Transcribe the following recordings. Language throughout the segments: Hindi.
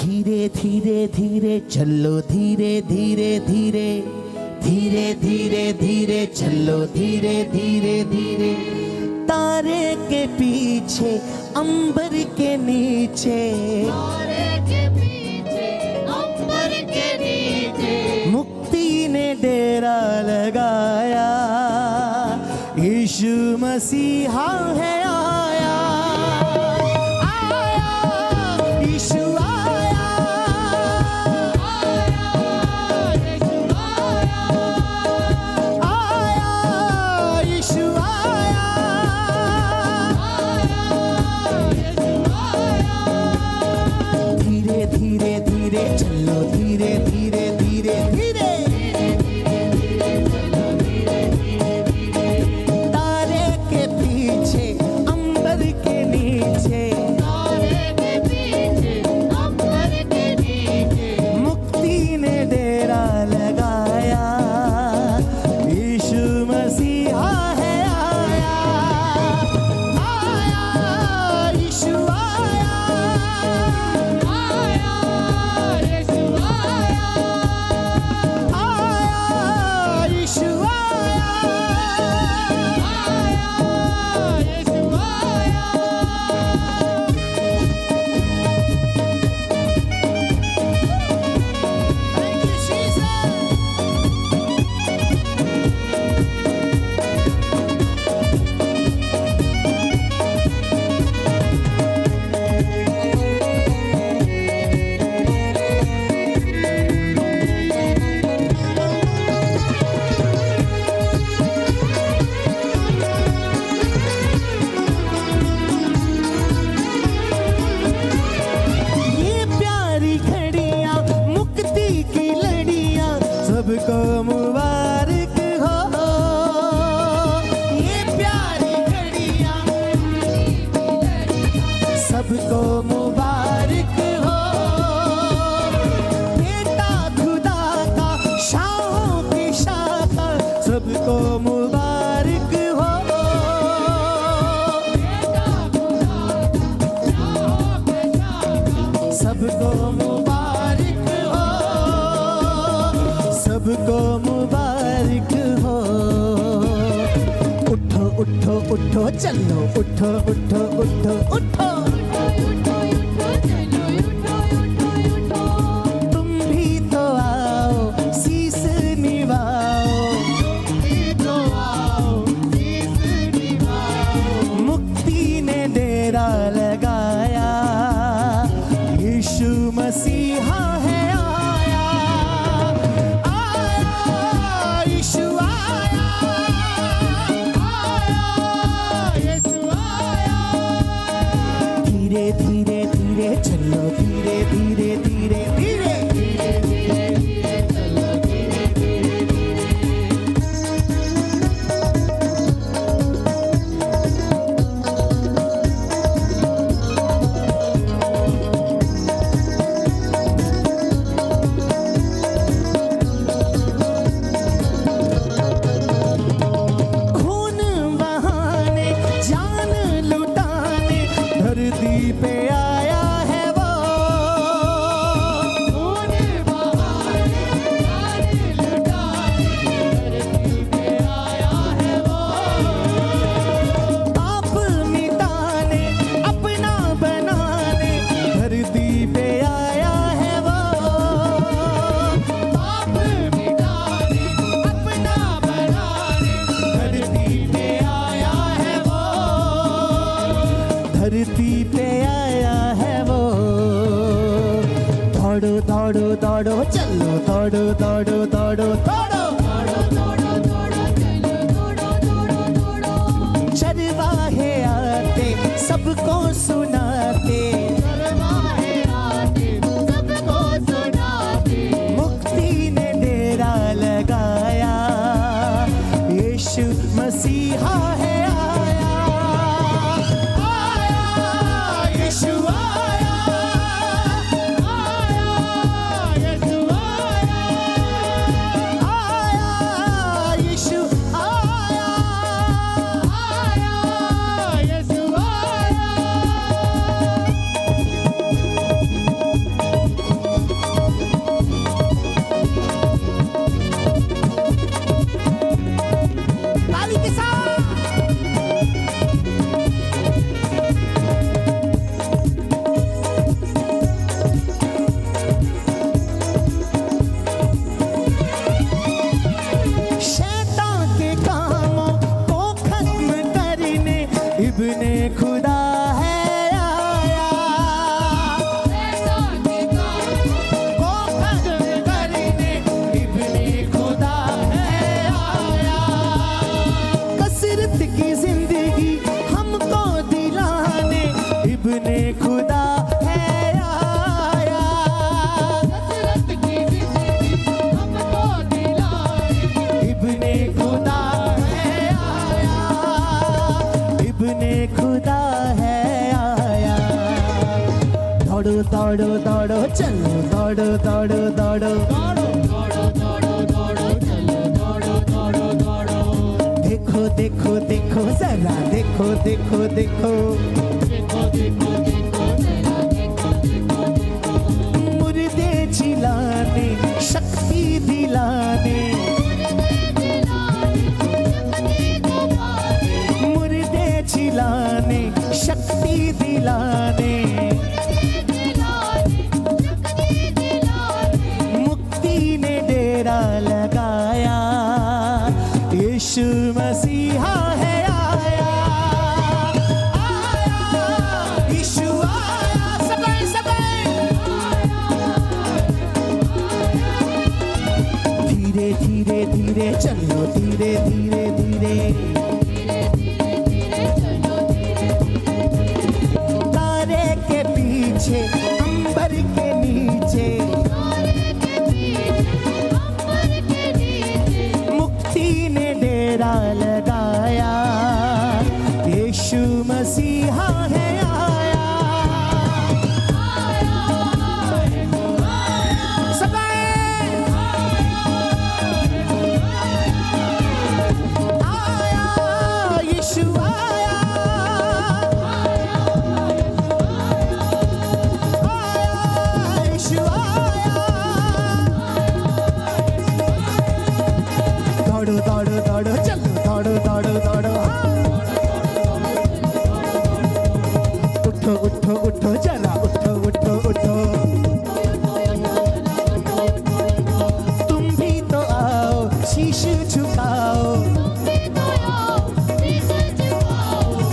धीरे धीरे धीरे चलो, धीरे धीरे धीरे, धीरे धीरे धीरे चलो, धीरे धीरे धीरे। तारे के पीछे अंबर के नीचे, तारे के पीछे अंबर के नीचे, मुक्ति ने डेरा लगाया, यीशु मसीहा है आया, आया यीशु आया, आया यीशु आया, आया यीशु आया, आया यीशु आया। धीरे धीरे धीरे चलो, धीरे धीरे धीरे धीरे, तारे के पीछे अंबर के नीचे, तारे के पीछे अंबर के नीचे, मुक्ति ने डेरा लगाया, यीशु मसीहा है आया, आया यीशु आया, आया यीशु आया, आया यीशु आया, आया यीशु आया। Thank you, Jesus. ये प्यारी घड़ियां, मुक्ति की लड़ियां, सबको मुबारक हो। ये प्यारी घड़ियां, सबको मुबारक हो। बेटा खुदा का शाहों की शाखा, सबको मुबारक हो। सबको मुबारक हो, सबको मुबारक हो। उठो उठो उठो चलो, उठो उठो उठो उठो, तुम भी तो आओ, शीस निभाओ, मुक्ति ने डेरा लगाया, यीशु मसीहा है आया, आया यीशु आया, आया यीशु आया। धीरे धीरे धीरे चलो, धीरे धीरे धीरे धीरे, खून बहाने, जान लुटाने, धरती पे आया है वो, खून बहाने, जान लुटाने, धरती पे आया है वो। पाप मिटाने, अपना बनाने, धरती पे आया है वो, पाप मिटाने, अपना बनाने, धरती पे आया है वो, धरती पे आया है वो। दौड़ो दौड़ो दौड़ो चलो, दौड़ो दौड़ो दौड़ो दौड़ो, चरवाहे आते सबको सुनाते, चरवाहे आते सबको सुनाते, मुक्ति ने डेरा लगाया, यीशु मसीहा है आया, आया यीशु आया, आया यीशु आया, आया यीशु आया, आया यीशु आया। दौड़ो दौड़ो दौड़ो चलो दौड़ो दौड़ो दौड़ो दौड़ो दौड़ो दौड़ो दौड़ो चलो दौड़ो दौड़ो दौड़ो देखो देखो देखो जरा देखो देखो देखो देखो देखो देखो जरा देखो देखो देखो मुर्दे जिलाने शक्ति दिलाने मुर्दे जिलाने शक्ति दिलाने मुक्ति ने डेरा लगाया यीशु मसीहा है आया आया यीशु आया सबे सबे धीरे धीरे धीरे चलो धीरे धीरे धीरे तारे के पीछे अंबर के नीचे मुक्ति ने डेरा लगाया यीशु मसीहा है आया सबे आया यीशु आया यीशु आया दौड़ो दौड़ो दौड़ो चलो दौड़ो दौड़ो दौड़ो उठो उठो उठो चला उठो उठो उठो तुम भी तो आओ शीश झुकाओ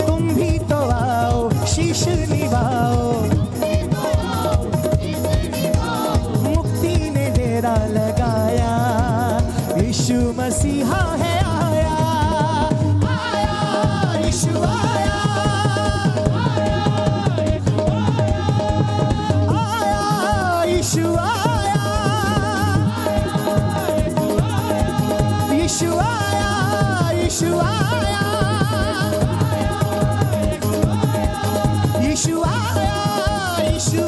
तुम भी तो आओ शीश निभाओ मुक्ति ने डेरा लगाया यीशु मसीहा है आया आया यीशु आया आया यीशु आया यीशु आया यीशु आया यीशु आया यीशु